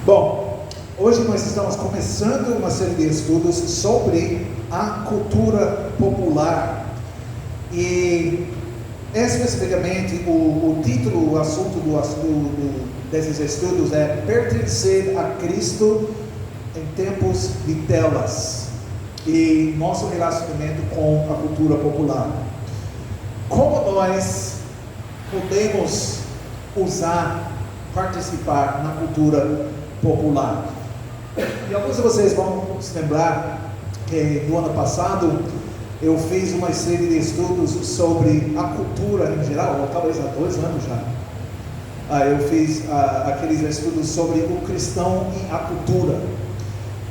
Bom, hoje nós estamos começando uma série de estudos sobre a cultura popular e especificamente o título, o assunto desses estudos é pertencer a Cristo em tempos de telas e nosso relacionamento com a cultura popular. Como nós podemos participar na cultura popular? E alguns de vocês vão se lembrar que no ano passado eu fiz uma série de estudos sobre a cultura em geral, ou talvez há 2 anos já. Eu fiz aqueles estudos sobre o cristão e a cultura.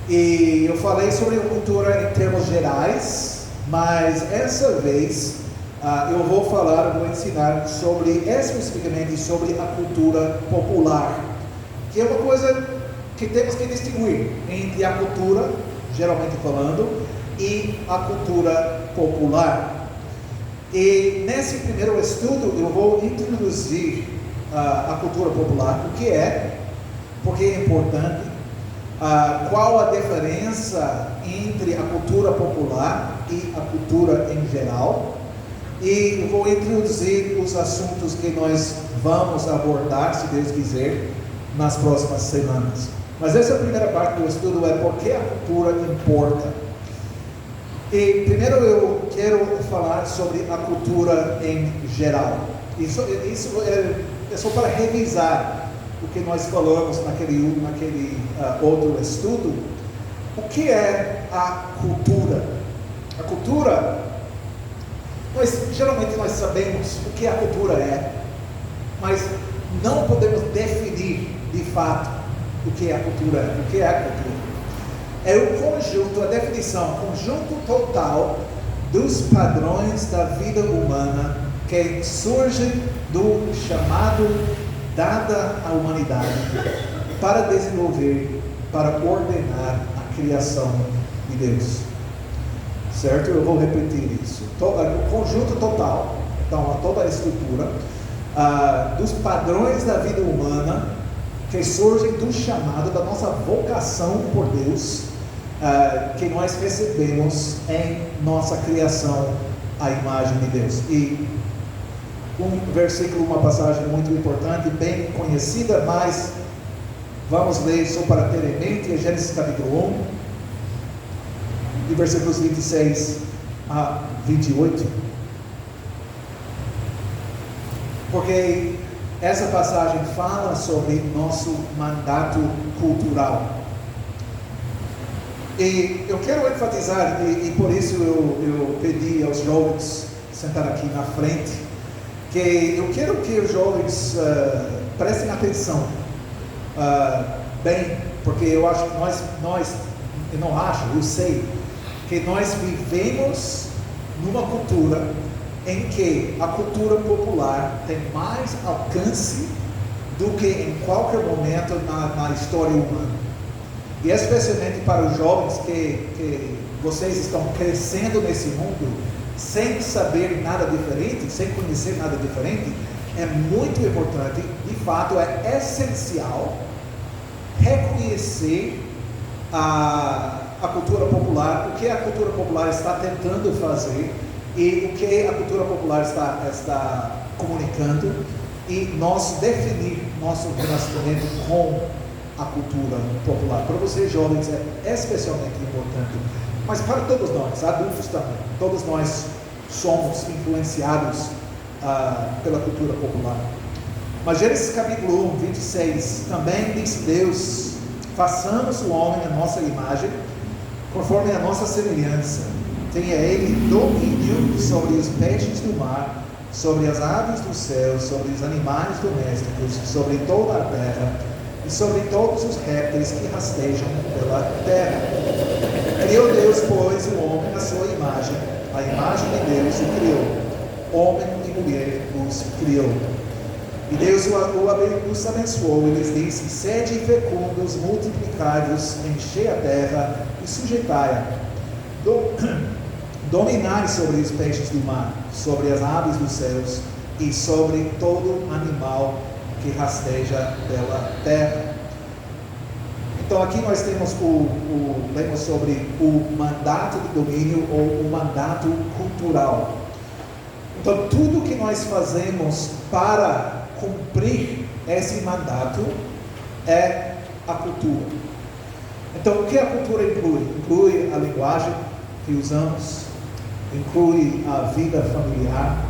E eu falei sobre a cultura em termos gerais, mas essa vez eu vou ensinar especificamente sobre a cultura popular, que é uma coisa que temos que distinguir entre a cultura, geralmente falando, e a cultura popular. E nesse primeiro estudo eu vou introduzir a cultura popular, o que é, porque é importante, qual a diferença entre a cultura popular e a cultura em geral, e eu vou introduzir os assuntos que nós vamos abordar, se Deus quiser, nas próximas semanas. Mas essa primeira parte do estudo é por que a cultura importa. E primeiro eu quero falar sobre a cultura em geral. Isso é só para revisar o que nós falamos naquele outro estudo. O que é a cultura? A cultura, geralmente nós sabemos o que a cultura é, mas não podemos definir de fato o que a cultura é. O que é a cultura? É o conjunto, a definição, conjunto total dos padrões da vida humana que surgem do chamado dada à humanidade para desenvolver, para ordenar a criação de Deus. Certo? Eu vou repetir isso. O conjunto total, então toda a estrutura dos padrões da vida humana que surgem do chamado, da nossa vocação por Deus, que nós recebemos em nossa criação à imagem de Deus. E um versículo, uma passagem muito importante, bem conhecida, mas vamos ler só para ter em mente, é Gênesis capítulo 1, de versículos 26 a 28. Porque essa passagem fala sobre nosso mandato cultural. E eu quero enfatizar, e por isso eu pedi aos jovens sentar aqui na frente, que eu quero que os jovens prestem atenção, bem, porque eu acho que eu sei que nós vivemos numa cultura em que a cultura popular tem mais alcance do que em qualquer momento na história humana. E especialmente para os jovens que vocês estão crescendo nesse mundo sem saber nada diferente, sem conhecer nada diferente, é muito importante, de fato é essencial reconhecer a cultura popular, o que a cultura popular está tentando fazer e o que a cultura popular está comunicando, e nós definir nosso relacionamento com a cultura popular. Para vocês jovens é especialmente importante, mas para todos nós, adultos também, todos nós somos influenciados pela cultura popular. Mas Gênesis capítulo 1, 26, também diz Deus: façamos o homem à nossa imagem, conforme a nossa semelhança. Tenha ele domínio sobre os peixes do mar, sobre as aves do céu, sobre os animais domésticos, sobre toda a terra, e sobre todos os répteis que rastejam pela terra. Criou Deus, pois, o homem à sua imagem, a imagem de Deus o criou, homem e mulher os criou. E Deus os abençoou e lhes disse: sede fecundos, multiplicai-vos, enchei a terra e sujeitai-a. Dominai sobre os peixes do mar, sobre as aves dos céus e sobre todo animal que rasteja pela terra. Então aqui nós temos o lema sobre o mandato de domínio ou o mandato cultural. Então tudo que nós fazemos para cumprir esse mandato é a cultura. Então o que a cultura inclui? Inclui a linguagem que usamos, inclui a vida familiar,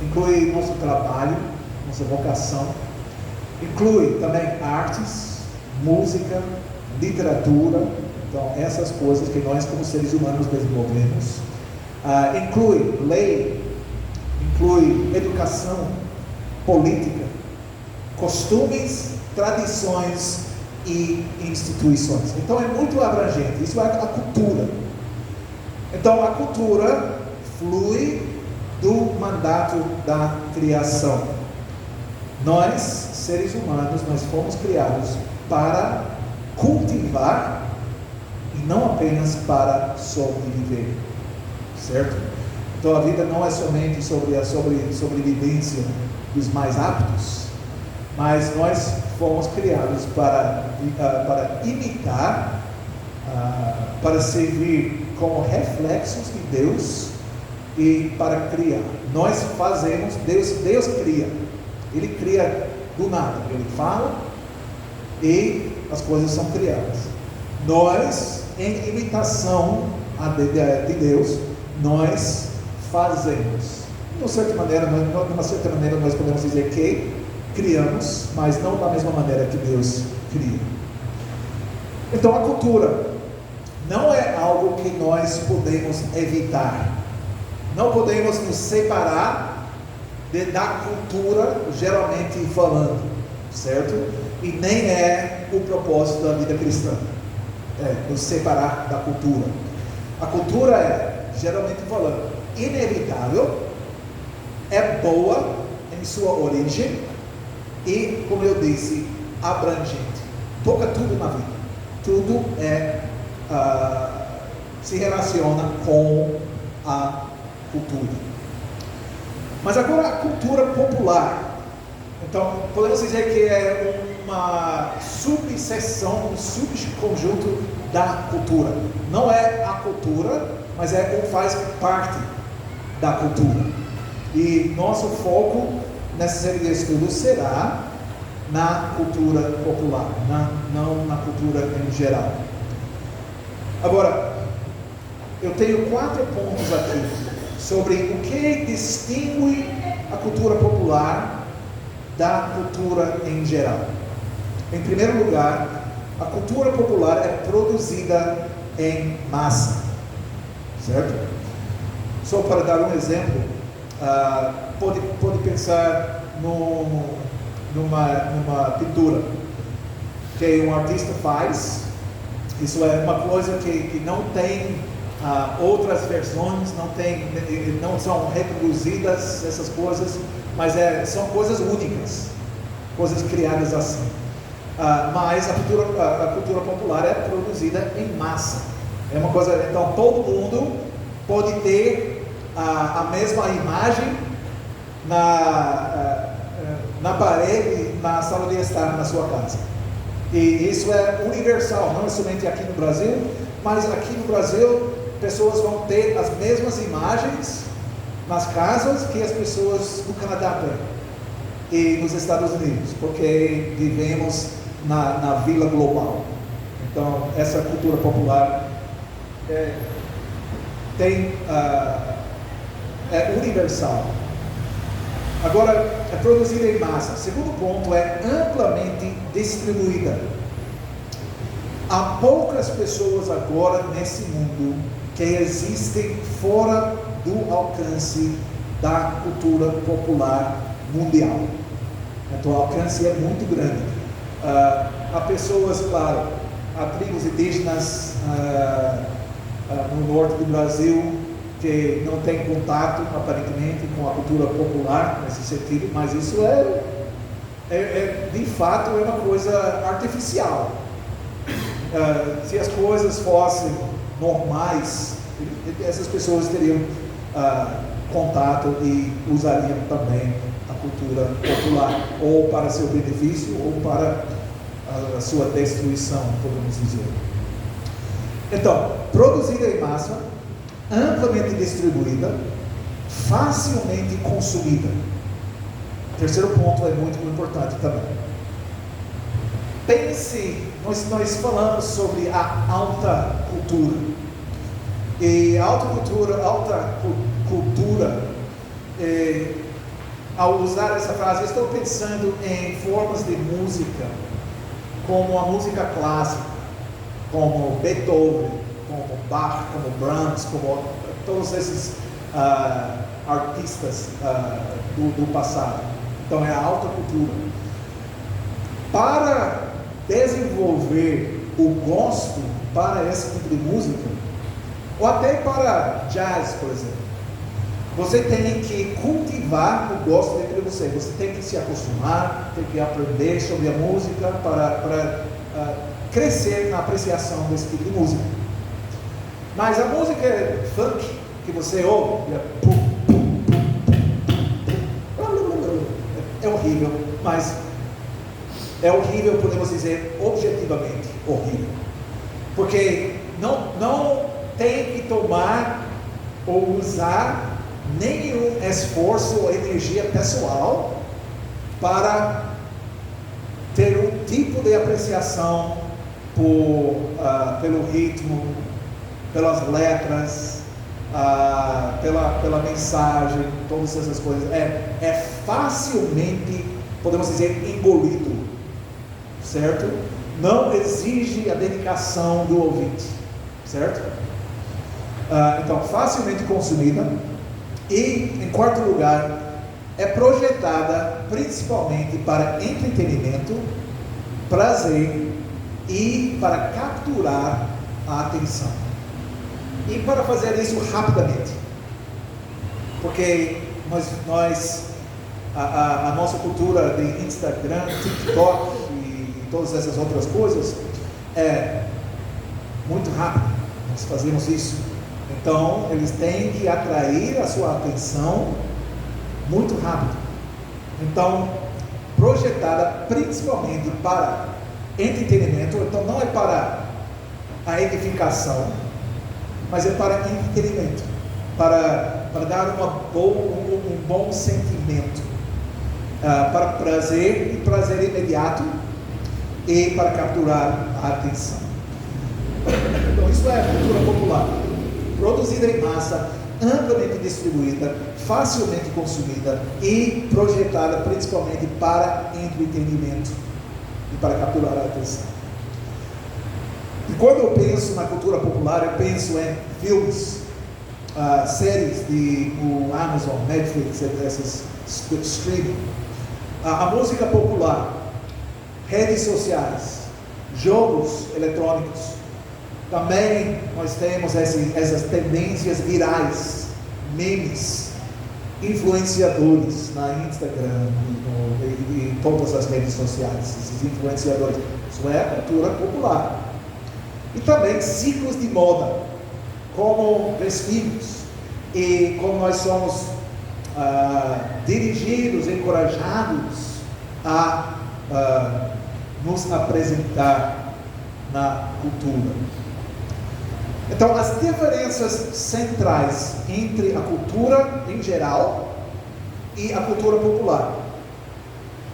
inclui nosso trabalho, nossa vocação, inclui também artes, música, literatura, então essas coisas que nós como seres humanos desenvolvemos, inclui lei, inclui educação, política, costumes, tradições e instituições. Então é muito abrangente, isso é a cultura. Então a cultura flui do mandato da criação. Nós, seres humanos, nós fomos criados para cultivar e não apenas para sobreviver, certo? Então a vida não é somente sobre a sobrevivência dos mais aptos, mas nós fomos criados para imitar, para servir como reflexos de Deus e para criar. Nós fazemos, Deus cria, Ele cria do nada, Ele fala e as coisas são criadas. Nós, em imitação de Deus, nós fazemos. De uma certa maneira nós podemos dizer que criamos, mas não da mesma maneira que Deus cria. Então a cultura não é algo que nós podemos evitar. Não podemos nos separar da cultura, geralmente falando, certo? E nem é o propósito da vida cristã, nos separar da cultura. A cultura é, geralmente falando, inevitável, é boa em sua origem e, como eu disse, abrangente. Toca tudo na vida. Tudo se relaciona com a cultura. Mas agora a cultura popular. Então, podemos dizer que é uma subseção, um subconjunto da cultura. Não é a cultura, mas faz parte da cultura. E nosso foco nessa série de estudos será na cultura popular, não na cultura em geral. Agora, eu tenho 4 pontos aqui sobre o que distingue a cultura popular da cultura em geral. Em primeiro lugar, a cultura popular é produzida em massa, certo? Só para dar um exemplo, pode pensar numa pintura que um artista faz. Isso é uma coisa que não tem outras versões, não são reproduzidas essas coisas, mas são coisas únicas, coisas criadas assim. Mas a cultura popular é produzida em massa. É uma coisa, então todo mundo pode ter a mesma imagem na parede, na sala de estar na sua casa. E isso é universal, não é somente aqui no Brasil, mas aqui no Brasil pessoas vão ter as mesmas imagens nas casas que as pessoas do Canadá têm e nos Estados Unidos, porque vivemos na vila global. Então essa cultura popular é universal. Agora, é produzida em massa. Segundo ponto, é amplamente distribuída. Há poucas pessoas agora nesse mundo que existem fora do alcance da cultura popular mundial. Então o alcance é muito grande. Há pessoas, claro, há tribos indígenas no norte do Brasil que não tem contato aparentemente com a cultura popular nesse sentido, mas isso de fato é uma coisa artificial. Se as coisas fossem normais, essas pessoas teriam contato e usariam também a cultura popular, ou para seu benefício, ou para a sua destruição, podemos dizer. Então, produzida em massa, amplamente distribuída, facilmente consumida. O terceiro ponto é muito importante também. Pense, nós falamos sobre a alta cultura. E a alta cultura, ao usar essa frase, eu estou pensando em formas de música, como a música clássica, como Beethoven, como Bach, como Brahms, como todos esses artistas do passado. Então é a alta cultura. Para desenvolver o gosto para esse tipo de música, ou até para jazz, por exemplo, você tem que cultivar o gosto dentro de você. Você tem que se acostumar, tem que aprender sobre a música para crescer na apreciação desse tipo de música. Mas a música funk que você ouve é horrível, mas é horrível, podemos dizer, objetivamente horrível. Porque não tem que tomar ou usar nenhum esforço ou energia pessoal para ter um tipo de apreciação pelo ritmo, pelas letras, pela mensagem, todas essas coisas. É facilmente, podemos dizer, engolido, certo? Não exige a dedicação do ouvinte, certo? Então, facilmente consumida. E, em quarto lugar, é projetada principalmente para entretenimento, prazer e para capturar a atenção. E para fazer isso rapidamente, porque a nossa cultura de Instagram, TikTok e todas essas outras coisas é muito rápido. Nós fazemos isso. Então, eles têm que atrair a sua atenção muito rápido. Então, projetada principalmente para entretenimento. Então, não é para a edificação, mas é para entretenimento, para dar um bom sentimento, para prazer e prazer imediato, e para capturar a atenção. Então, isso é a cultura popular. Produzida em massa, amplamente distribuída, facilmente consumida e projetada principalmente para entretenimento e para capturar a atenção. E quando eu penso na cultura popular, eu penso em filmes, séries de Amazon, Netflix, essas streaming, a música popular, redes sociais, jogos eletrônicos. Também nós temos essas tendências virais, memes, influenciadores na Instagram e todas as redes sociais, esses influenciadores. Isso é a cultura popular. E também ciclos de moda, como vestimos e como nós somos dirigidos, encorajados a nos apresentar na cultura. Então, as diferenças centrais entre a cultura em geral e a cultura popular.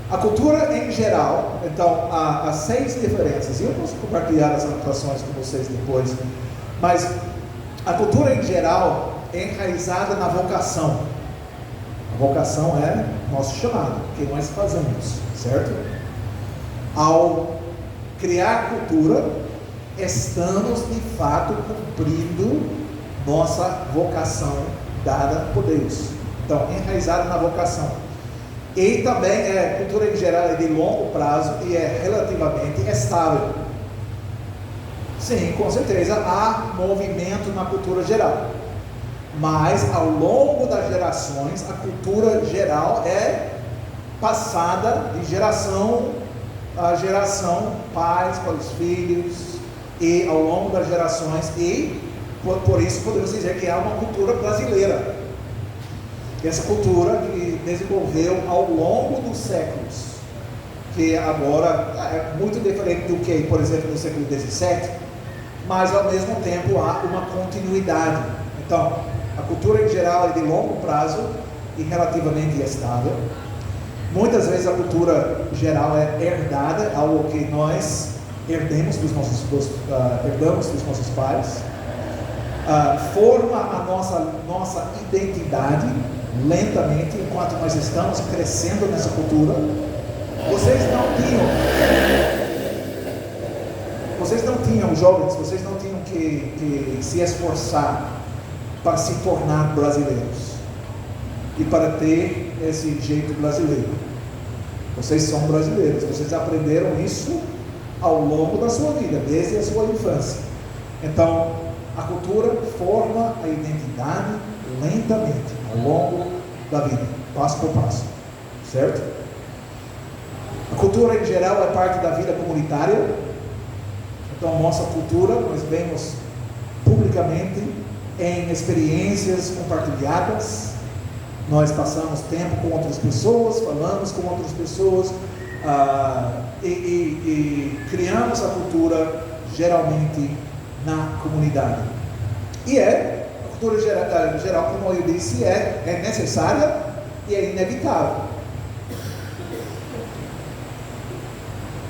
A cultura em geral, então, há 6 diferenças. Eu posso compartilhar as anotações com vocês depois. Mas a cultura em geral é enraizada na vocação. A vocação é nosso chamado, o que nós fazemos, certo? Ao criar cultura, estamos de fato cumprindo nossa vocação dada por Deus. Então, enraizada na vocação. E também cultura em geral é de longo prazo e é relativamente estável. Sim, com certeza há movimento na cultura geral, mas ao longo das gerações a cultura geral é passada de geração a geração, pais para os filhos, e ao longo das gerações, e por isso podemos dizer que há uma cultura brasileira. Essa cultura que desenvolveu ao longo dos séculos. que agora é muito diferente do que, por exemplo, no século XVII, mas ao mesmo tempo há uma continuidade. Então, a cultura em geral é de longo prazo e relativamente estável. Muitas vezes a cultura geral é herdada, algo que nós herdamos dos nossos pais. Forma a nossa identidade lentamente enquanto nós estamos crescendo nessa cultura. Vocês não tinham, jovens, vocês não tinham que se esforçar para se tornar brasileiros e para ter esse jeito brasileiro. Vocês são brasileiros, vocês aprenderam isso ao longo da sua vida, desde a sua infância. Então, a cultura forma a identidade lentamente, ao longo da vida, passo por passo, certo? A cultura em geral é parte da vida comunitária. Então, nossa cultura, nós vemos publicamente em experiências compartilhadas. Nós passamos tempo com outras pessoas, falamos com outras pessoas e criamos a cultura geralmente na comunidade. E a cultura geral, como eu disse, é necessária e é inevitável.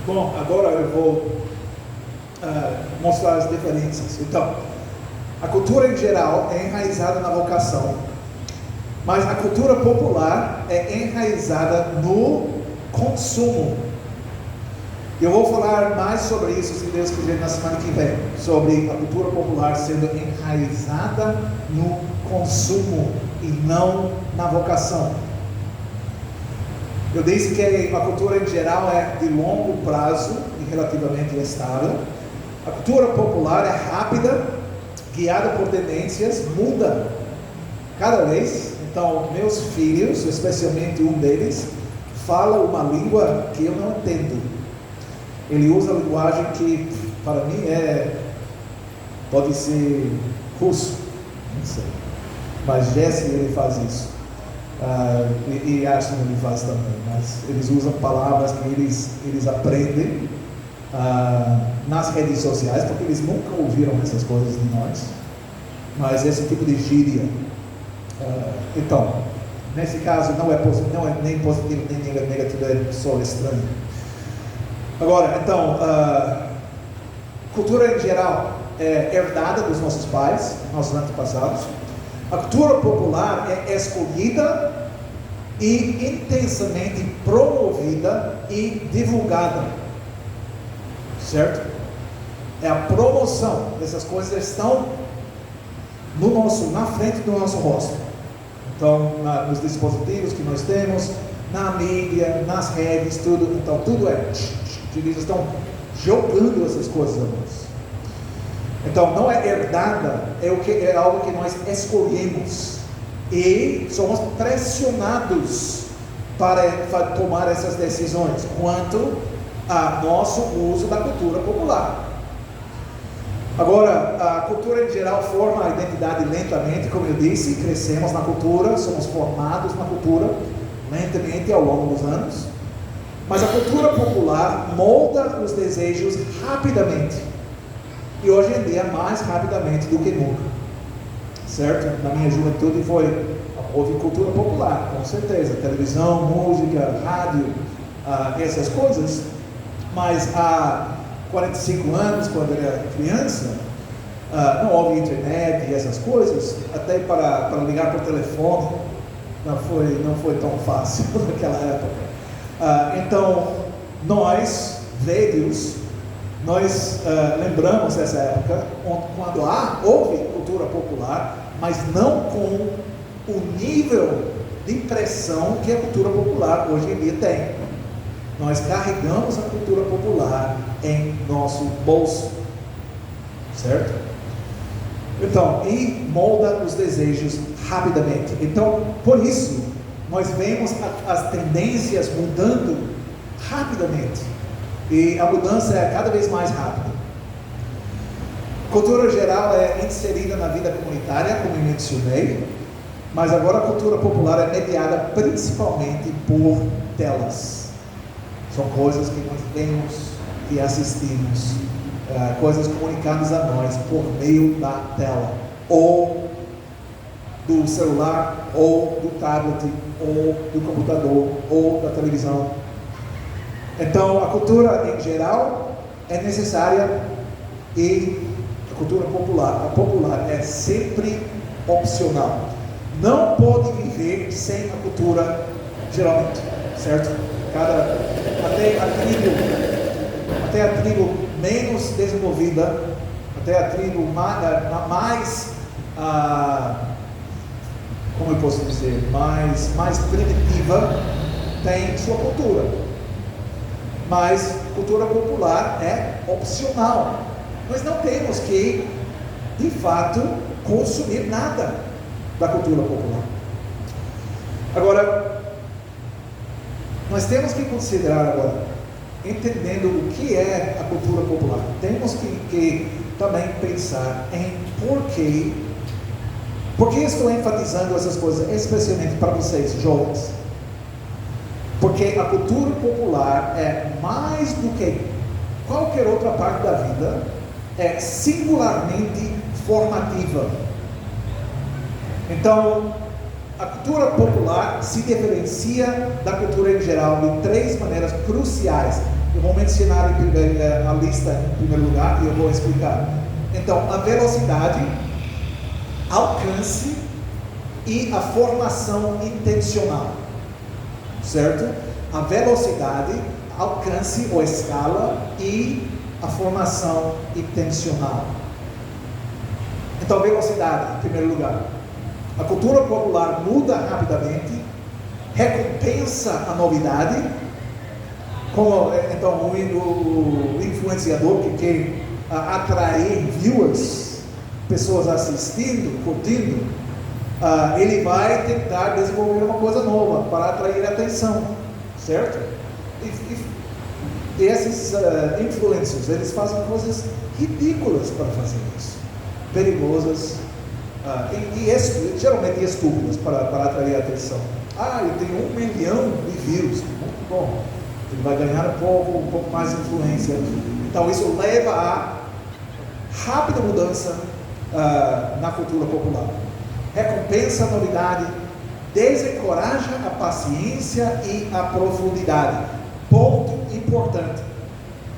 Bom, agora eu vou mostrar as diferenças. Então, a cultura em geral é enraizada na vocação, mas a cultura popular é enraizada no consumo. Eu vou falar mais sobre isso, se Deus quiser, na semana que vem, sobre a cultura popular sendo enraizada no consumo e não na vocação. Eu disse que a cultura em geral é de longo prazo e relativamente estável. A cultura popular é rápida, guiada por tendências, muda cada vez. Então, meus filhos, especialmente um deles, fala uma língua que eu não entendo. Ele usa a linguagem que, para mim, pode ser russo, não sei. Mas Jesse, ele faz isso. E Ashton ele faz também. Mas eles usam palavras que eles aprendem nas redes sociais, porque eles nunca ouviram essas coisas de nós. Mas esse tipo de gíria. Então, nesse caso, não é nem positivo nem negativo, é só estranho. Agora, então, cultura em geral é herdada dos nossos pais, nossos antepassados. A cultura popular é escolhida e intensamente promovida e divulgada, certo? É a promoção dessas coisas estão na frente do nosso rosto. Então, nos dispositivos que nós temos, na mídia, nas redes, tudo. Então, tudo eles estão jogando essas coisas a nós. Então, não é herdada, é algo que nós escolhemos e somos pressionados para tomar essas decisões quanto a nosso uso da cultura popular. Agora, a cultura em geral forma a identidade lentamente, como eu disse, crescemos na cultura, somos formados na cultura lentamente ao longo dos anos. Mas a cultura popular molda os desejos rapidamente. E hoje em dia, mais rapidamente do que nunca. Certo? Na minha juventude houve cultura popular, com certeza. Televisão, música, rádio, essas coisas. Mas há 45 anos, quando eu era criança, não houve internet e essas coisas. Até para ligar por telefone, não foi tão fácil naquela época. Então, nós, velhos, lembramos dessa época, quando houve cultura popular, mas não com o nível de pressão que a cultura popular hoje em dia tem. Nós carregamos a cultura popular em nosso bolso, certo? Então, e molda os desejos rapidamente. Então, por isso, nós vemos as tendências mudando rapidamente. E a mudança é cada vez mais rápida. Cultura geral é inserida na vida comunitária, como eu mencionei, mas agora a cultura popular é mediada principalmente por telas. São coisas que nós vemos e assistimos, coisas comunicadas a nós por meio da tela, ou do celular, ou do tablet, ou do computador, ou da televisão. Então, a cultura em geral é necessária e a cultura popular é sempre opcional. Não pode viver sem a cultura, geralmente, certo? Até a tribo menos desenvolvida, até a tribo mais como eu posso dizer, mais primitiva, tem sua cultura. Mas cultura popular é opcional. Nós não temos que, de fato, consumir nada da cultura popular. Agora, nós temos que considerar agora, entendendo o que é a cultura popular, temos que também pensar em por que estou enfatizando essas coisas, especialmente para vocês, jovens. Porque a cultura popular é mais do que qualquer outra parte da vida, é singularmente formativa. Então, a cultura popular se diferencia da cultura em geral de 3 maneiras cruciais. Eu vou mencionar a lista em primeiro lugar e eu vou explicar. Então, a velocidade, alcance e a formação intencional, certo? A velocidade, alcance ou escala e a formação intencional. Então, velocidade, em primeiro lugar. A cultura popular muda rapidamente, recompensa a novidade, como então o influenciador que quer atrair viewers, pessoas assistindo, curtindo, ele vai tentar desenvolver uma coisa nova para atrair atenção, certo? E esses influencers, eles fazem coisas ridículas para fazer isso, perigosas, e geralmente estúpidas para atrair atenção. Eu tenho 1 milhão de views, muito bom, ele vai ganhar um pouco mais de influência. Então isso leva a rápida mudança na cultura popular. Recompensa a novidade, desencoraja a paciência e a profundidade. Ponto importante.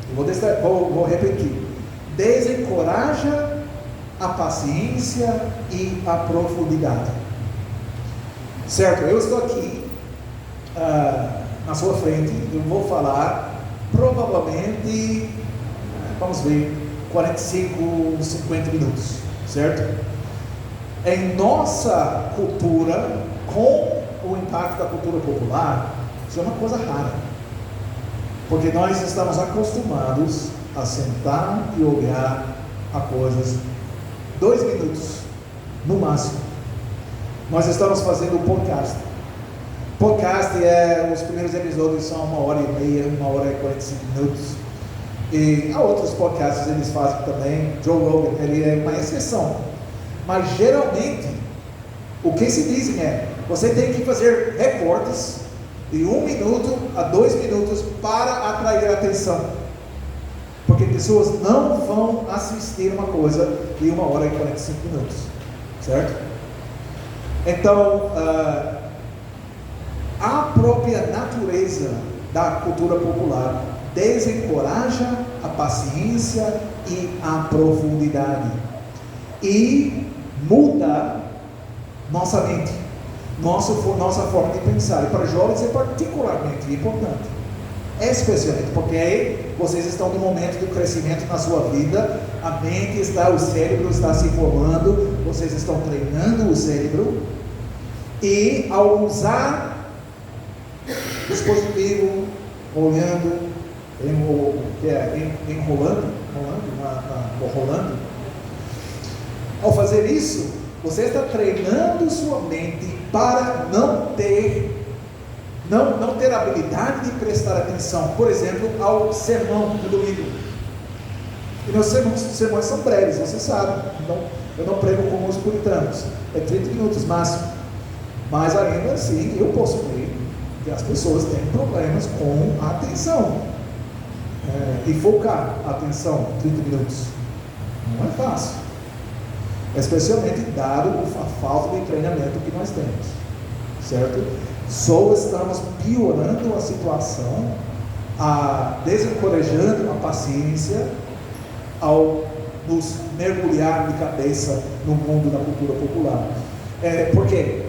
Eu vou repetir. Desencoraja a paciência e a profundidade. Certo? Eu estou aqui na sua frente. Eu vou falar provavelmente, vamos ver, 45, 50 minutos, certo? Em nossa cultura, com o impacto da cultura popular, isso é uma coisa rara, porque nós estamos acostumados a sentar e olhar a coisas 2 minutos, no máximo. Nós estamos fazendo um podcast. Podcast os primeiros episódios são 1h30, 1h45 minutos. E há outros podcasts eles fazem também. Joe Rogan, ele é uma exceção. Mas geralmente, o que se dizem você tem que fazer recortes de 1 minuto a 2 minutos para atrair a atenção. Porque pessoas não vão assistir uma coisa de 1h45 minutos. Certo? Então, a própria natureza da cultura popular desencoraja a paciência e a profundidade e muda nossa mente, nossa forma de pensar. E para jovens é particularmente importante, especialmente porque aí vocês estão no momento do crescimento na sua vida, a mente o cérebro está se formando, vocês estão treinando o cérebro, e ao usar dispositivo, olhando, enrolando, ao fazer isso, você está treinando sua mente para não ter a habilidade de prestar atenção, por exemplo, ao sermão do domingo. E meus sermões são breves, você sabe, então eu não prego como os puritanos, é 30 minutos máximo, mas ainda assim eu posso ler Porque as pessoas têm problemas com a atenção. E focar a atenção 30 minutos. Não é fácil. Especialmente dado a falta de treinamento que nós temos. Certo? Só estamos piorando a situação, desencorajando a paciência ao nos mergulhar de cabeça no mundo da cultura popular. Por quê?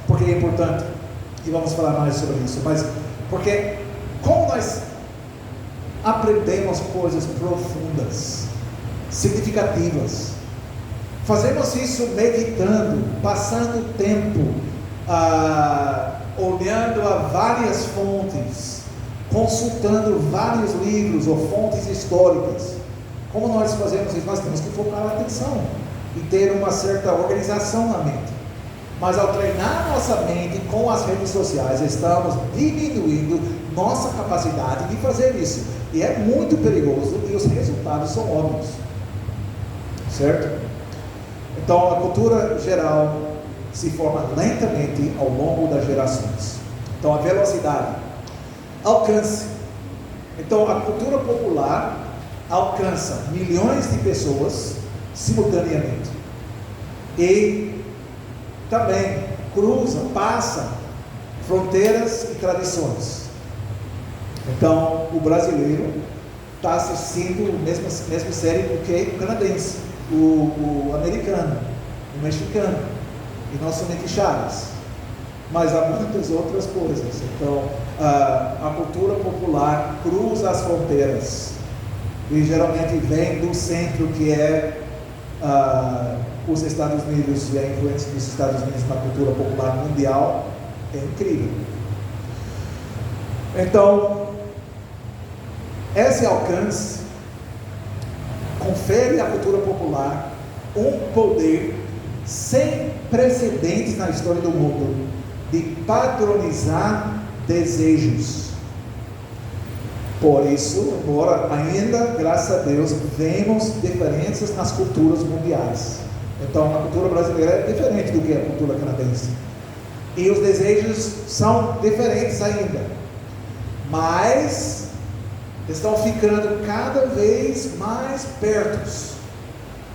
Porque é importante, e vamos falar mais sobre isso, mas porque como nós aprendemos coisas profundas, significativas, fazemos isso meditando, passando tempo, olhando a várias fontes, consultando vários livros ou fontes históricas. Como nós fazemos isso? Nós temos que focar a atenção e ter uma certa organização na mente. Mas ao treinar nossa mente com as redes sociais, estamos diminuindo nossa capacidade de fazer isso. E é muito perigoso e os resultados são óbvios. Certo? Então a cultura geral se forma lentamente ao longo das gerações. Então a velocidade, alcance. Então a cultura popular alcança milhões de pessoas simultaneamente. E também passa fronteiras e tradições. Então o brasileiro está assistindo a mesma série do que o canadense, o americano, o mexicano, e não somente Chaves, mas há muitas outras coisas. Então a cultura popular cruza as fronteiras e geralmente vem do centro, que é os Estados Unidos, e a influência dos Estados Unidos na cultura popular mundial é incrível. Então esse alcance confere à cultura popular um poder sem precedentes na história do mundo de padronizar desejos. Por isso, embora ainda, graças a Deus, vemos diferenças nas culturas mundiais. Então, a cultura brasileira é diferente do que a cultura canadense. E os desejos são diferentes ainda. Mas estão ficando cada vez mais perto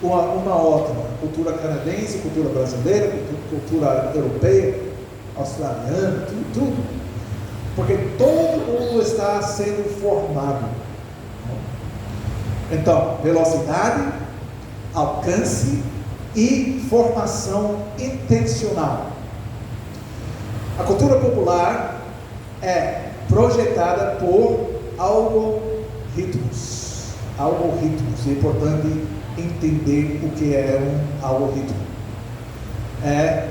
uma outra. Cultura canadense, cultura brasileira, cultura europeia, australiana, tudo. Porque todo mundo está sendo formado. Então, velocidade, alcance e formação intencional. A cultura popular é projetada por algoritmos. É importante entender o que é um algoritmo. É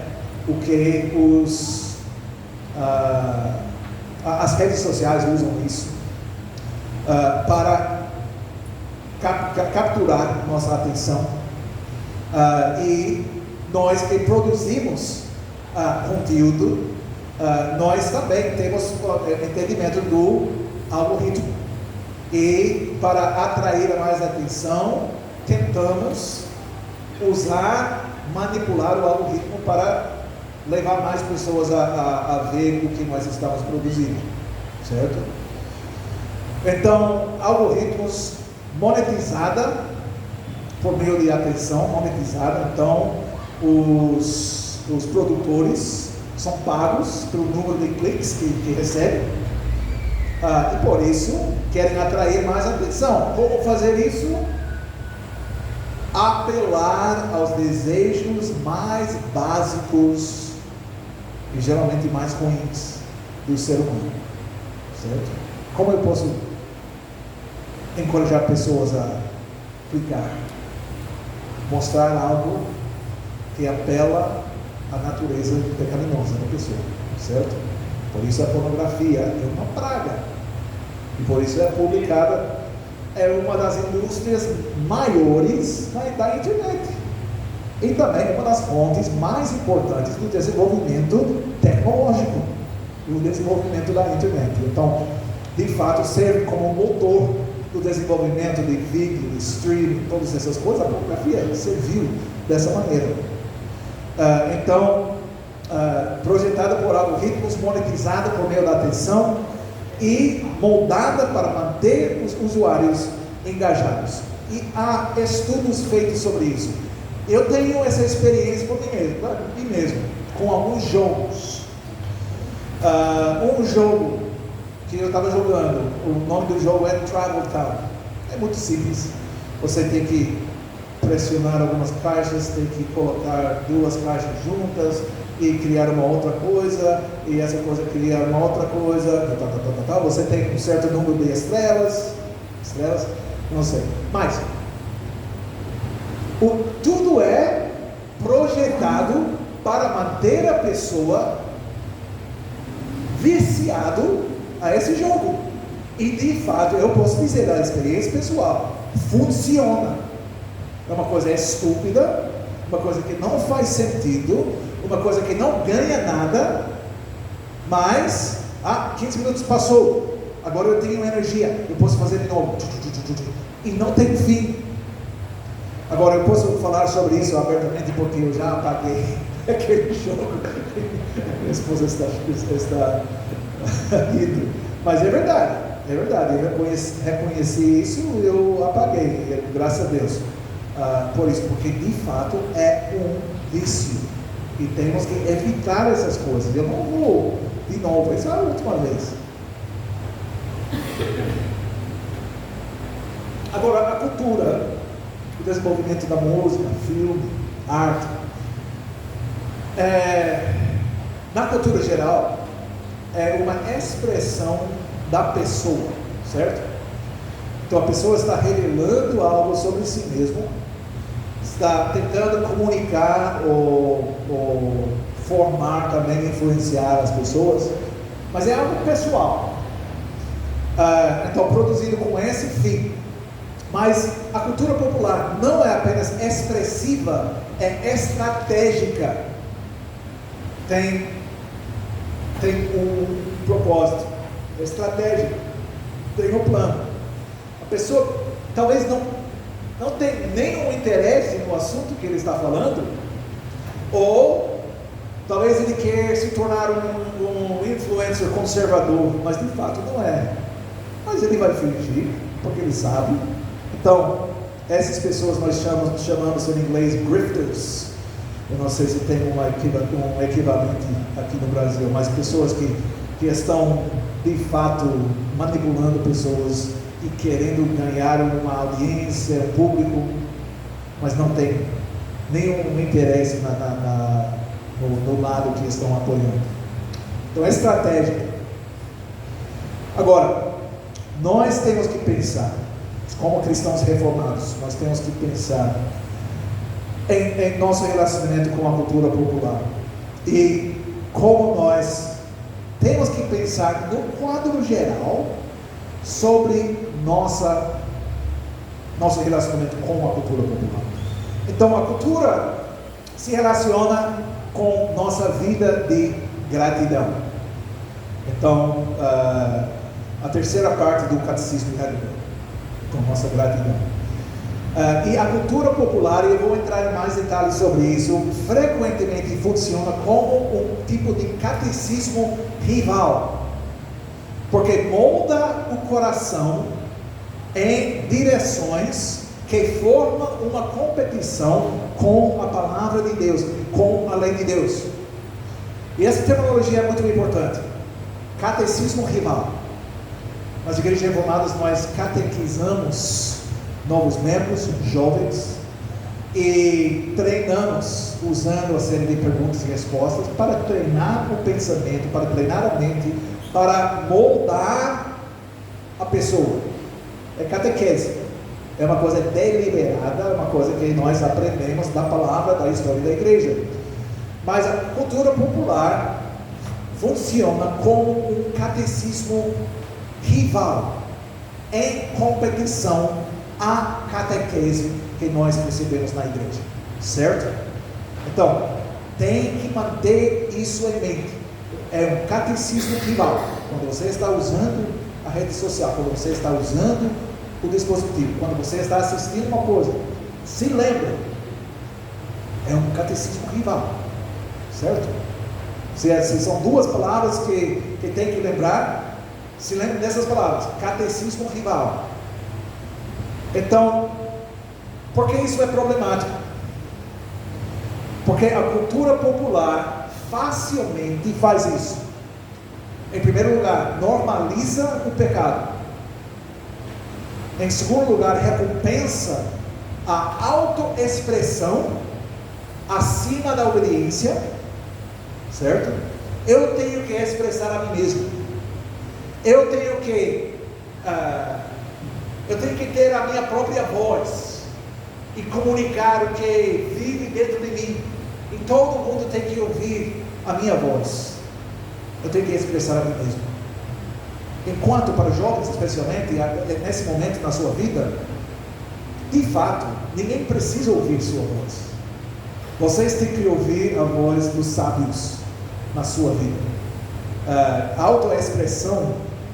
o que as redes sociais usam isso para capturar nossa atenção, e nós que produzimos conteúdo, nós também temos entendimento do algoritmo, e para atrair mais atenção tentamos manipular o algoritmo para levar mais pessoas a ver o que nós estamos produzindo, certo? Então, algoritmos monetizada por meio de atenção monetizada. Então, os produtores são pagos pelo número de cliques que recebem, e por isso querem atrair mais atenção. Como fazer isso? Apelar aos desejos mais básicos e geralmente mais ruins do ser humano, certo? Como eu posso encorajar pessoas a clicar? Mostrar algo que apela à natureza pecaminosa da pessoa, certo? Por isso a pornografia é uma praga, e por isso é publicada, é uma das indústrias maiores da internet. E também uma das fontes mais importantes do desenvolvimento tecnológico e o desenvolvimento da internet. Então, de fato, serve como motor do desenvolvimento de vídeo, de streaming, todas essas coisas. A pornografia serviu dessa maneira. Então, projetada por algoritmos, monetizada por meio da atenção e moldada para manter os usuários engajados. E há estudos feitos sobre isso. Eu tenho essa experiência por mim mesmo, com alguns jogos. Um jogo que eu estava jogando, o nome do jogo é Travel Town. É muito simples. Você tem que pressionar algumas caixas, tem que colocar duas caixas juntas e criar uma outra coisa, e essa coisa criar uma outra coisa, Você tem um certo número de estrelas, não sei. Mas tudo é projetado para manter a pessoa viciado a esse jogo. E de fato, eu posso dizer da experiência pessoal, funciona. É uma coisa estúpida, uma coisa que não faz sentido, uma coisa que não ganha nada, mas 15 minutos passou, agora eu tenho energia, eu posso fazer de novo, e não tem fim. Agora eu posso falar sobre isso abertamente porque eu já apaguei aquele jogo. Minha esposa está rindo, mas é verdade, eu reconheci isso e eu apaguei, graças a Deus. Por isso, porque de fato é um vício e temos que evitar essas coisas. Eu não vou de novo, essa é a última vez. Agora, a cultura, o desenvolvimento da música, filme, arte, na cultura geral, é uma expressão da pessoa, certo? Então a pessoa está revelando algo sobre si mesmo, está tentando comunicar ou formar também, influenciar as pessoas, mas é algo pessoal. Então produzido com esse fim. Mas a cultura popular não é apenas expressiva, é estratégica. Tem um propósito, é estratégico, tem um plano. A pessoa talvez não tenha nenhum interesse no assunto que ele está falando, ou talvez ele quer se tornar um influencer conservador, mas de fato não é. Mas ele vai fingir, porque ele sabe. Então, essas pessoas nós chamamos em inglês grifters. Eu não sei se tem um equivalente aqui no Brasil, mas pessoas que estão de fato manipulando pessoas e querendo ganhar uma audiência, um público, mas não tem nenhum interesse no lado que estão apoiando. Então é estratégica. Agora, nós temos que pensar, como cristãos reformados, nós temos que pensar em nosso relacionamento com a cultura popular e como nós temos que pensar no quadro geral sobre nosso relacionamento com a cultura popular. Então a cultura se relaciona com nossa vida de gratidão. Então a terceira parte do catecismo de Heidelberg, com nossa gratidão. E a cultura popular, e eu vou entrar em mais detalhes sobre isso, frequentemente funciona como um tipo de catecismo rival, porque molda o coração em direções que formam uma competição com a palavra de Deus, com a lei de Deus. E essa terminologia é muito importante. Catecismo rival. Nas igrejas reformadas nós catequizamos novos membros, jovens, e treinamos usando a série de perguntas e respostas para treinar o pensamento, para treinar a mente, para moldar a pessoa. É catequese, é uma coisa deliberada, é uma coisa que nós aprendemos da palavra, da história da igreja. Mas a cultura popular funciona como um catecismo rival, em competição à catequese que nós recebemos na igreja, certo? Então, tem que manter isso em mente. É um catecismo rival. Quando você está usando a rede social, quando você está usando o dispositivo, quando você está assistindo uma coisa, se lembre, é um catecismo rival, certo? Se são duas palavras que tem que lembrar, se lembre dessas palavras: catecismo rival. Então, por que isso é problemático? Porque a cultura popular facilmente faz isso. Em primeiro lugar, normaliza o pecado. Em segundo lugar, recompensa a autoexpressão acima da obediência, certo? Eu tenho que expressar a mim mesmo. Eu tenho que ter a minha própria voz e comunicar o que vive dentro de mim. E todo mundo tem que ouvir a minha voz. Eu tenho que expressar a mim mesmo. Enquanto para jovens, especialmente, nesse momento na sua vida, de fato, ninguém precisa ouvir sua voz. Vocês têm que ouvir a voz dos sábios na sua vida. A autoexpressão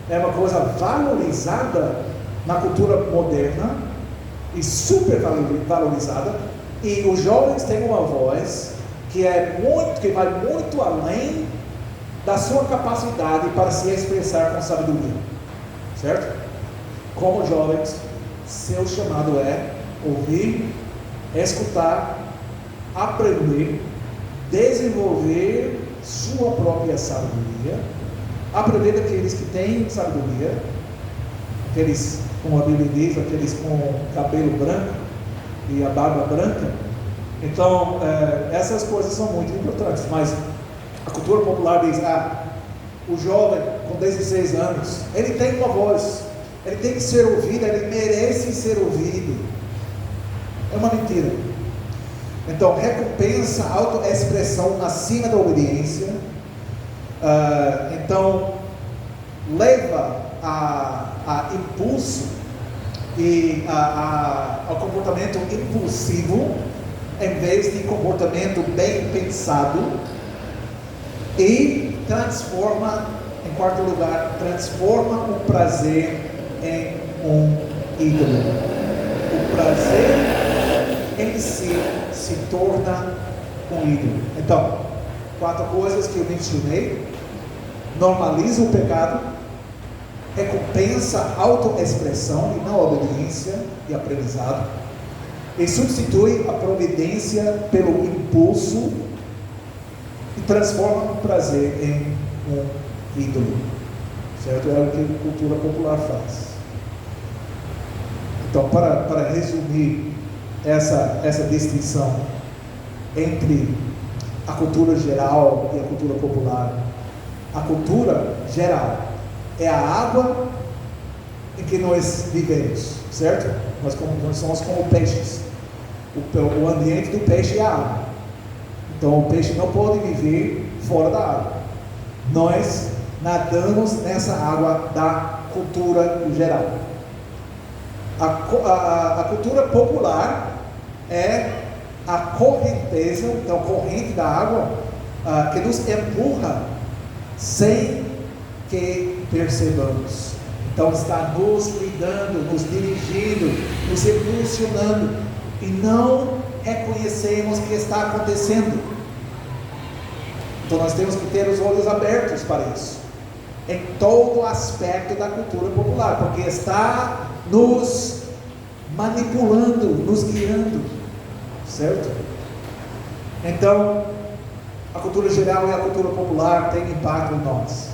é uma coisa valorizada na cultura moderna e super valorizada, e os jovens têm uma voz que vai muito além da sua capacidade para se expressar com sabedoria, certo? Como jovens, seu chamado é ouvir, escutar, aprender, desenvolver sua própria sabedoria, aprender daqueles que têm sabedoria, aqueles, como a Bíblia diz, aqueles com cabelo branco e a barba branca. Então, essas coisas são muito importantes, mas a cultura popular diz: o jovem com 16 anos, ele tem uma voz, ele tem que ser ouvido, ele merece ser ouvido. É uma mentira. Então, recompensa a autoexpressão acima da obediência. Então, leva a impulso e ao comportamento impulsivo, em vez de comportamento bem pensado. E transforma, em quarto lugar, transforma o prazer em um ídolo. O prazer em si se torna um ídolo. Então, 4 coisas que eu mencionei: normaliza o pecado, recompensa a autoexpressão e não a obediência e aprendizado, e substitui a providência pelo impulso, e transforma o prazer em um ídolo, certo? É o que a cultura popular faz. Então, para resumir essa distinção entre a cultura geral e a cultura popular, a cultura geral é a água em que nós vivemos, certo? Nós somos como peixes. O ambiente do peixe é a água. Então o peixe não pode viver fora da água. Nós nadamos nessa água da cultura geral. A cultura popular é a correnteza, então corrente da água, que nos empurra sem que percebamos. Então está nos lidando, nos dirigindo, nos impulsionando, e não reconhecemos o que está acontecendo. Então nós temos que ter os olhos abertos para isso, em todo aspecto da cultura popular, porque está nos manipulando, nos guiando, certo? Então, a cultura geral e a cultura popular têm impacto em nós,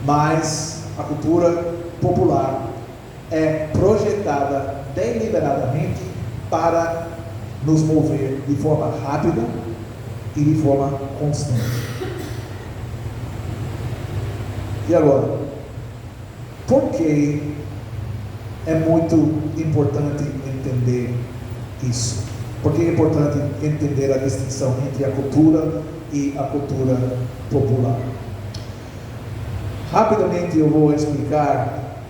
mas a cultura popular é projetada deliberadamente para nos mover de forma rápida e de forma constante. E agora, por que é muito importante entender isso? Por que é importante entender a distinção entre a cultura e a cultura popular? Rapidamente eu vou explicar,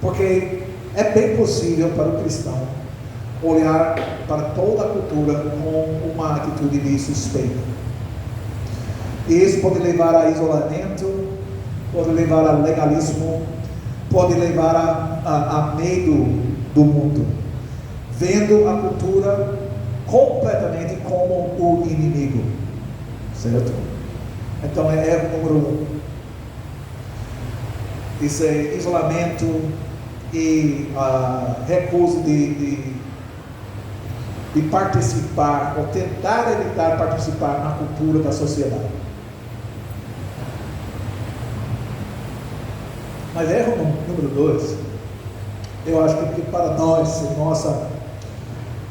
porque é bem possível para o cristão olhar para toda a cultura com uma atitude de suspeita. E isso pode levar a isolamento, pode levar a legalismo, pode levar a medo do mundo, vendo a cultura completamente como o inimigo, certo? Então é erro número 1. Isso é isolamento e recuso de participar, ou tentar evitar participar na cultura da sociedade. Mas erro número 2, eu acho que para nós,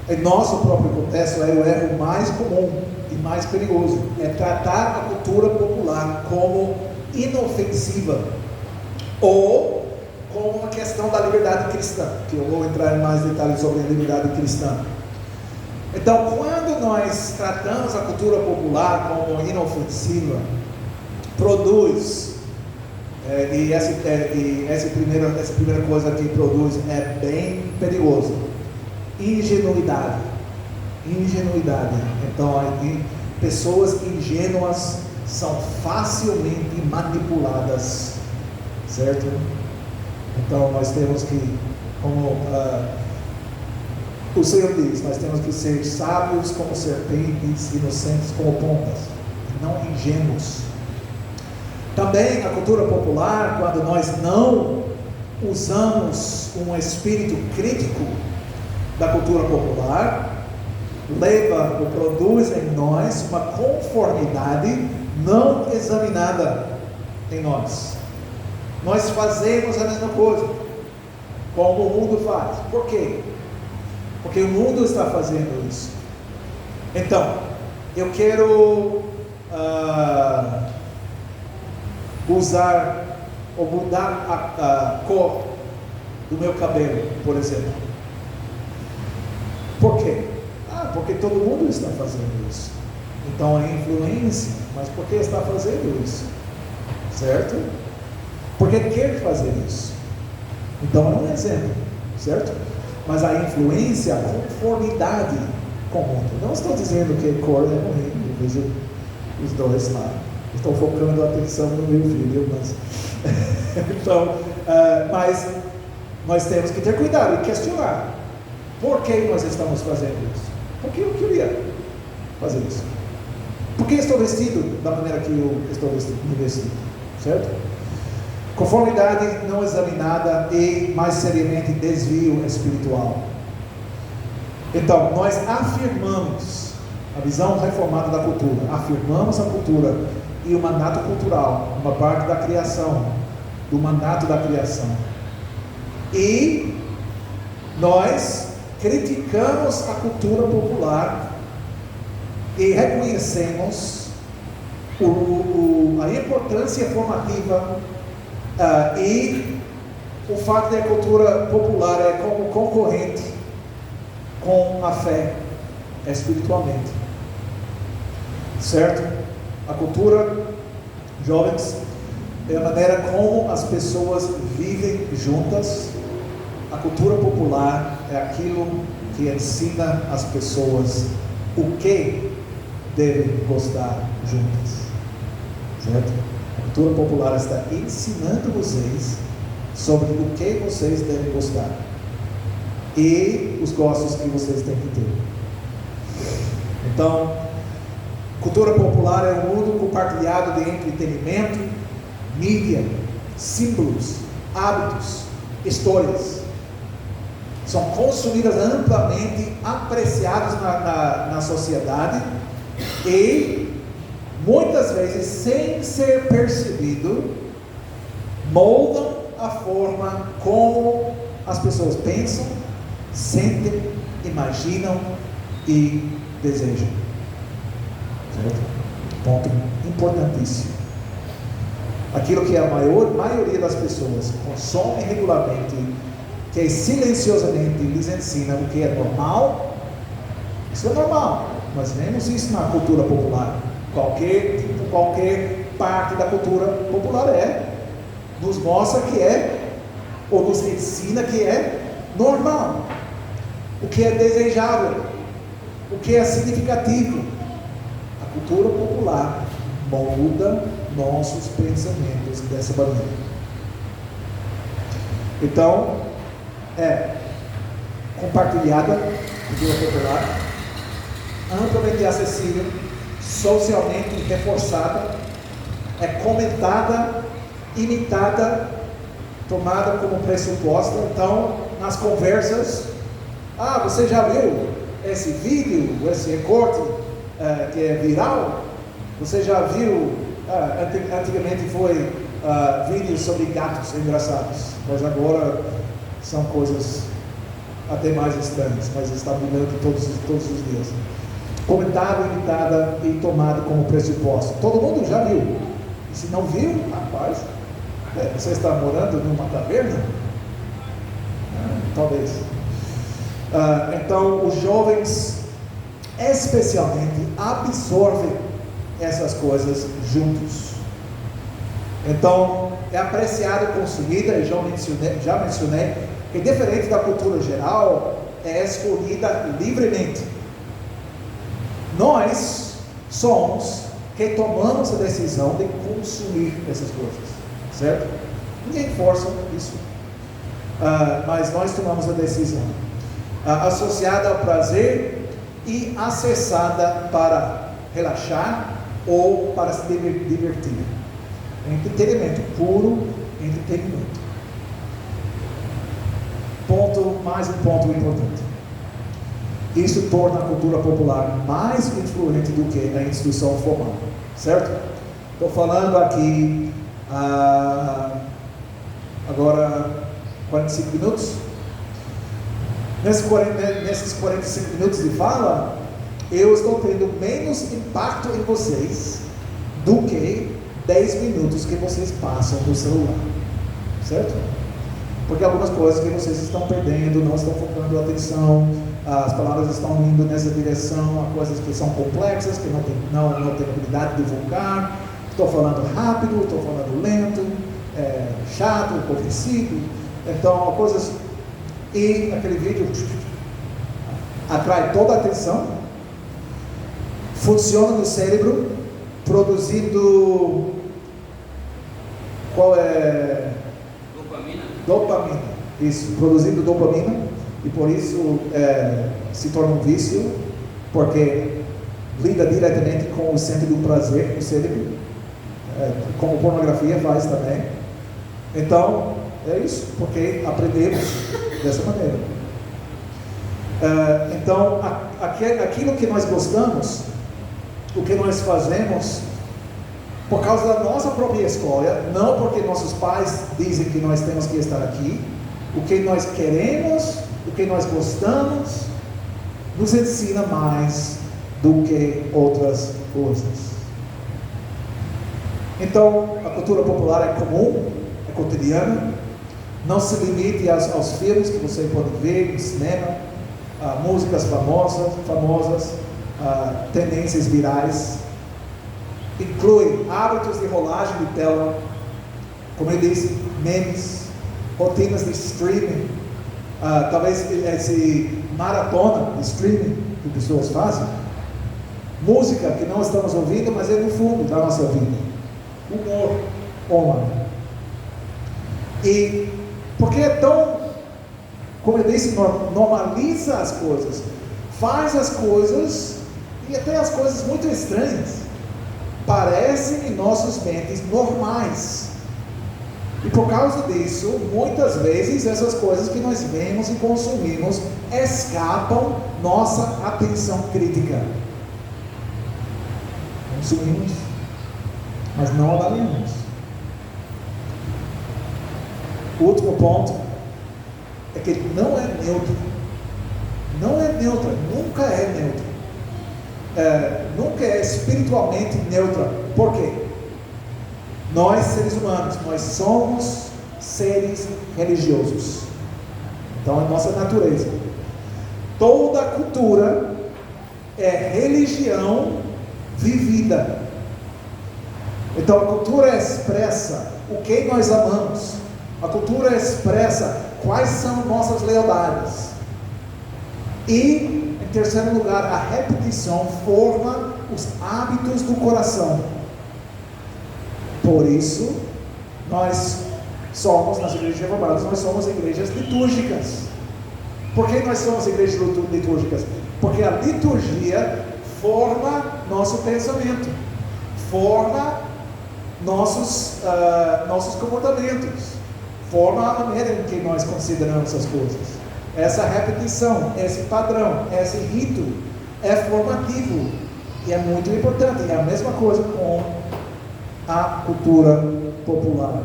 em nosso próprio contexto, é o erro mais comum e mais perigoso. É tratar a cultura popular como inofensiva ou como uma questão da liberdade cristã, que eu vou entrar em mais detalhes sobre a liberdade cristã. Então, quando nós tratamos a cultura popular como inofensiva, produz, e essa primeira coisa que produz é bem perigoso, ingenuidade. Então, pessoas ingênuas são facilmente manipuladas, certo? Então, nós temos que, como o Senhor diz, nós temos que ser sábios como serpentes, inocentes como pombas, não ingênuos. Também a cultura popular, quando nós não usamos um espírito crítico da cultura popular, leva ou produz em nós uma conformidade não examinada em nós. Nós fazemos a mesma coisa, como o mundo faz. Por quê? Porque o mundo está fazendo isso. Então, eu quero usar ou mudar a cor do meu cabelo, por exemplo. Por quê? Porque todo mundo está fazendo isso. Então é influência, mas por que está fazendo isso? Certo? Porque quer fazer isso. Então é um exemplo, certo? Mas a influência, a conformidade com o mundo. Não estou dizendo que cor é ruim, eu vejo os dois lá. Estou focando a atenção no meu filho, mas então, mas nós temos que ter cuidado e questionar. Por que nós estamos fazendo isso? Porque eu queria fazer isso. Por que estou vestido da maneira que eu estou vestido? Certo? Conformidade não examinada e, mais seriamente, desvio espiritual. Então, nós afirmamos a visão reformada da cultura, afirmamos a cultura e o mandato cultural, uma parte da criação, do mandato da criação. E nós criticamos a cultura popular e reconhecemos a importância formativa e o fato de a cultura popular é como concorrente com a fé espiritualmente, certo? A cultura, jovens, é a maneira como as pessoas vivem juntas. A cultura popular é aquilo que ensina as pessoas o que devem gostar juntas, certo? A cultura popular está ensinando vocês sobre o que vocês devem gostar e os gostos que vocês têm que ter. Então, cultura popular é um mundo compartilhado de entretenimento, mídia, símbolos, hábitos, histórias. São consumidas amplamente, apreciadas na sociedade e muitas vezes, sem ser percebido, moldam a forma como as pessoas pensam, sentem, imaginam e desejam. Certo? Ponto importantíssimo. Aquilo que a maioria das pessoas consome regularmente, que silenciosamente lhes ensina o que é normal, isso é normal. Nós vemos isso na cultura popular. Qualquer parte da cultura popular nos mostra que ou nos ensina que é normal, o que é desejável, o que é significativo. A cultura popular molda nossos pensamentos dessa maneira. Então, compartilhada, cultura popular, amplamente acessível, socialmente reforçada é comentada, imitada, tomada como pressuposta. Então, nas conversas, você já viu esse vídeo, esse recorte que é viral? Você já viu, antigamente foi vídeos sobre gatos engraçados, mas agora são coisas até mais estranhas, mas está mudando todos os dias. Comentada, imitada e tomada como pressuposto. Todo mundo já viu. E se não viu, rapaz, você está morando numa taverna? Talvez. Então, os jovens, especialmente, absorvem essas coisas juntos. Então, é apreciado com seguida, eu já mencionei, que diferente da cultura geral, é escolhida livremente. Nós somos que tomamos a decisão de consumir essas coisas, certo? Ninguém força isso, mas nós tomamos a decisão, associada ao prazer e acessada para relaxar ou para se divertir. Entretenimento, puro entretenimento. Mais um ponto importante. Isso torna a cultura popular mais influente do que a instituição formal, certo? Estou falando aqui agora 45 minutos. Nesses 45 minutos de fala, eu estou tendo menos impacto em vocês do que 10 minutos que vocês passam no celular, certo? Porque algumas coisas que vocês estão perdendo, não estão focando atenção, as palavras estão indo nessa direção, há coisas que são complexas, que não tem habilidade de focar. Estou falando rápido, estou falando lento, chato, aborrecido. Então, coisas. E aquele vídeo atrai toda a atenção, funciona no cérebro, produzindo. Qual é? Dopamina, isso, produzindo dopamina, e por isso se torna um vício, porque lida diretamente com o centro do prazer no cérebro, como pornografia faz também. Então, é isso, porque aprendemos dessa maneira. Então, aquilo que nós gostamos, o que nós fazemos, por causa da nossa própria escolha, não porque nossos pais dizem que nós temos que estar aqui, o que nós queremos, o que nós gostamos, nos ensina mais do que outras coisas. Então, a cultura popular é comum, é cotidiana, não se limite aos filmes que você pode ver no cinema, músicas famosas, tendências virais. Inclui hábitos de rolagem de tela, como eu disse, memes, rotinas de streaming, talvez esse maratona de streaming que pessoas fazem, música que não estamos ouvindo, mas é no fundo da nossa vida, humor online. E porque é tão, como eu disse, normaliza as coisas, faz as coisas, e até as coisas muito estranhas, parecem em nossas mentes normais. E por causa disso, muitas vezes essas coisas que nós vemos e consumimos escapam nossa atenção crítica. Consumimos, mas não avaliamos. O último ponto é que não é neutro. Não é neutra, nunca é neutra. Nunca é espiritualmente neutra. Por quê? Nós, seres humanos, nós somos seres religiosos. Então é nossa natureza. Toda cultura é religião vivida. Então a cultura expressa o que nós amamos. A cultura expressa quais são nossas lealdades. E, em terceiro lugar, a repetição forma os hábitos do coração. Por isso, nós somos, nas igrejas reformadas, nós somos igrejas litúrgicas. Por que nós somos igrejas litúrgicas? Porque a liturgia forma nosso pensamento, forma nossos comportamentos, forma a maneira em que nós consideramos as coisas. Essa repetição, esse padrão, esse rito é formativo e é muito importante. É a mesma coisa com a cultura popular.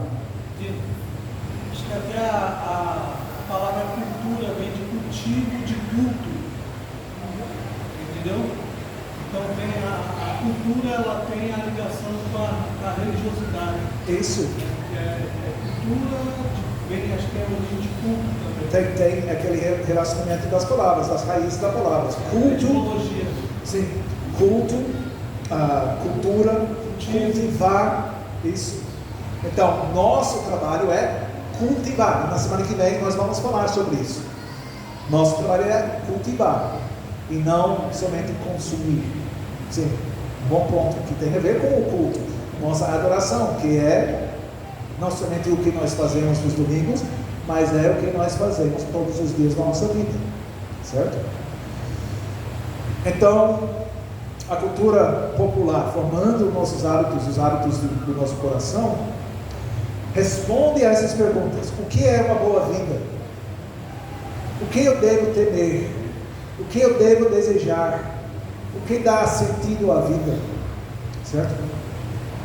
Acho que até a palavra cultura vem de cultivo de culto, entendeu? Então a cultura, ela tem a ligação com a religiosidade. Isso. Cultura vem, acho que é origem de culto também. Tem aquele relacionamento das palavras, das raízes das palavras. Culto, etimologia. sim, culto, cultura, cultivar, isso. Então, nosso trabalho é cultivar. Na semana que vem nós vamos falar sobre isso. Nosso trabalho é cultivar e não somente consumir. Sim, um bom ponto que tem a ver com o culto. Nossa adoração, que é não somente o que nós fazemos nos domingos, mas é o que nós fazemos todos os dias da nossa vida, certo? Então, a cultura popular, formando nossos hábitos, os hábitos do nosso coração, responde a essas perguntas: o que é uma boa vida? O que eu devo temer? O que eu devo desejar? O que dá sentido à vida? Certo?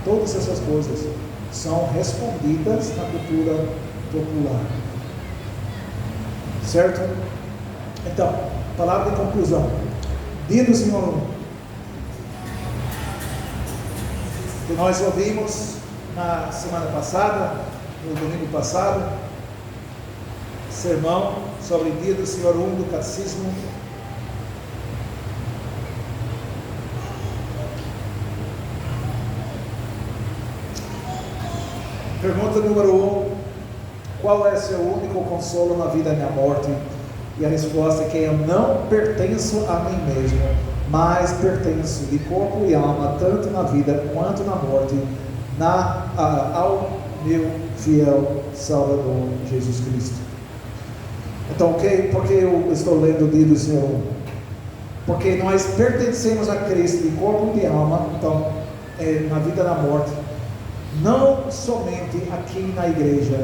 Todas essas coisas são respondidas na cultura popular. Certo? Então, palavra de conclusão. Dia do Senhor que nós ouvimos na semana passada, no domingo passado, sermão sobre o Dia do Senhor do Catecismo. Pergunta número 1: qual é seu único consolo na vida e na morte? E a resposta é que eu não pertenço a mim mesmo, mas pertenço de corpo e alma, tanto na vida quanto na morte, ao meu fiel Salvador Jesus Cristo. Então, por que eu estou lendo o Dia do Senhor? Porque nós pertencemos a Cristo de corpo e de alma, então, na vida e na morte, não somente aqui na igreja,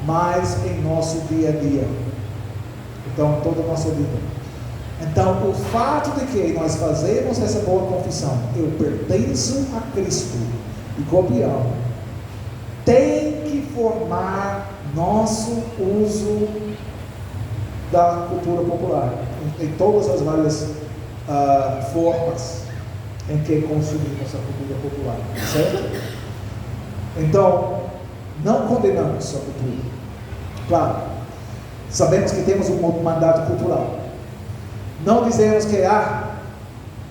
mas em nosso dia a dia. Então, toda a nossa vida. Então, o fato de que nós fazemos essa boa confissão, eu pertenço a Cristo e corpo e alma, tem que formar nosso uso da cultura popular, em todas as várias formas em que consumimos a cultura popular, certo? Então, não condenamos a cultura. Claro, sabemos que temos um mandato cultural. Não dizemos que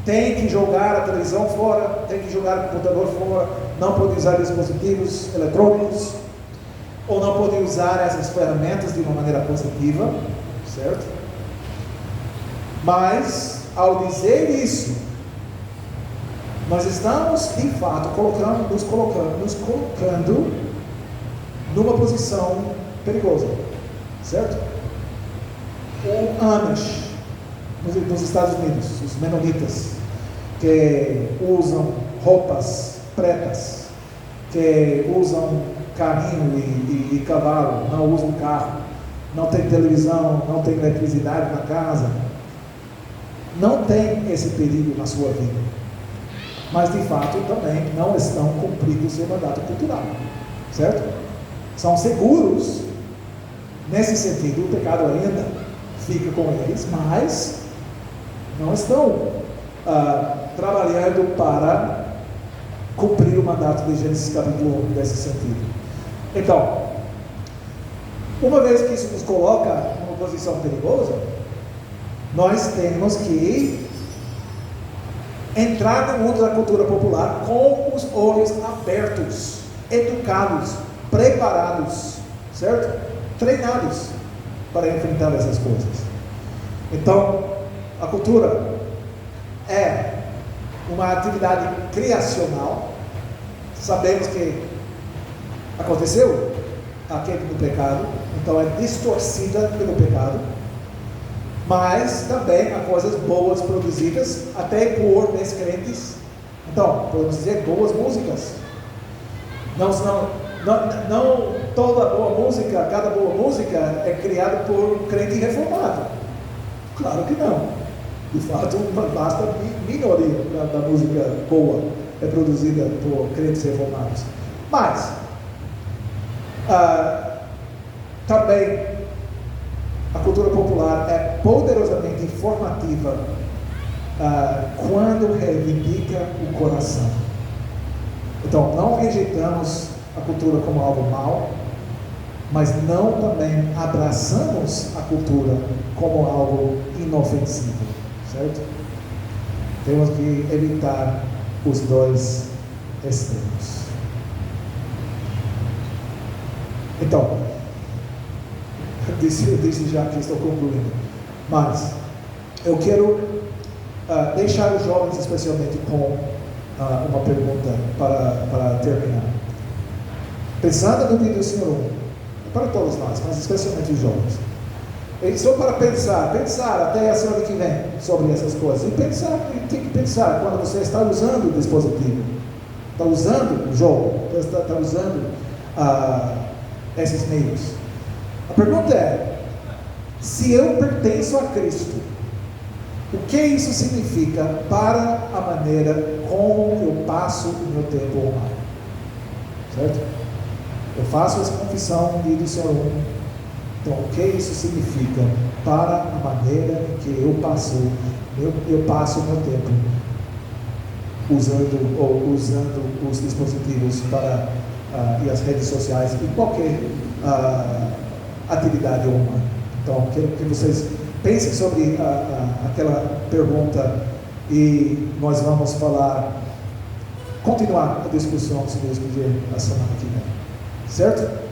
tem que jogar a televisão fora, tem que jogar o computador fora, não pode usar dispositivos eletrônicos, ou não pode usar essas ferramentas de uma maneira positiva, certo? Mas, ao dizer isso, nós estamos, de fato, nos colocando numa posição perigosa, certo? O Amish, nos Estados Unidos, os menonitas, que usam roupas pretas, que usam carrinho e cavalo, não usam carro, não tem televisão, não tem eletricidade na casa, não tem esse perigo na sua vida. Mas de fato também não estão cumprindo o seu mandato cultural, certo? São seguros, nesse sentido, o pecado ainda fica com eles, mas não estão trabalhando para cumprir o mandato de Gênesis capítulo 1 nesse sentido. Então, uma vez que isso nos coloca numa posição perigosa, nós temos que entrar no mundo da cultura popular com os olhos abertos, educados, preparados, certo? Treinados para enfrentar essas coisas. Então, a cultura é uma atividade criacional. Sabemos que aconteceu a queda do pecado, então é distorcida pelo pecado. Mas também há coisas boas produzidas até por descrentes. Então, podemos dizer boas músicas, Não toda boa música, cada boa música é criada por crente reformado. Claro que não. De fato, uma vasta minoria da música boa é produzida por crentes reformados. Mas, também, a cultura popular é poderosamente informativa quando reivindica o coração. Então, não rejeitamos a cultura como algo mau, mas não também abraçamos a cultura como algo inofensivo, certo? Temos que evitar os dois extremos. Então, disse já que estou concluindo, mas eu quero deixar os jovens especialmente com uma pergunta para terminar. Pensando no vídeo do Senhor 1, para todos nós, mas especialmente os jovens, só para pensar até a semana que vem sobre essas coisas, e tem que pensar quando você está usando o dispositivo, está usando o jogo, está usando esses meios. A pergunta é: se eu pertenço a Cristo, o que isso significa para a maneira como eu passo o meu tempo online? Certo? Eu faço essa confissão do Senhor 1. Então, o que isso significa para a maneira em que eu passo o meu tempo usando os dispositivos e as redes sociais e qualquer atividade humana? Então, quero que vocês pensem sobre aquela pergunta e nós vamos continuar a discussão, se Deus quiser, na semana que vem. Certo?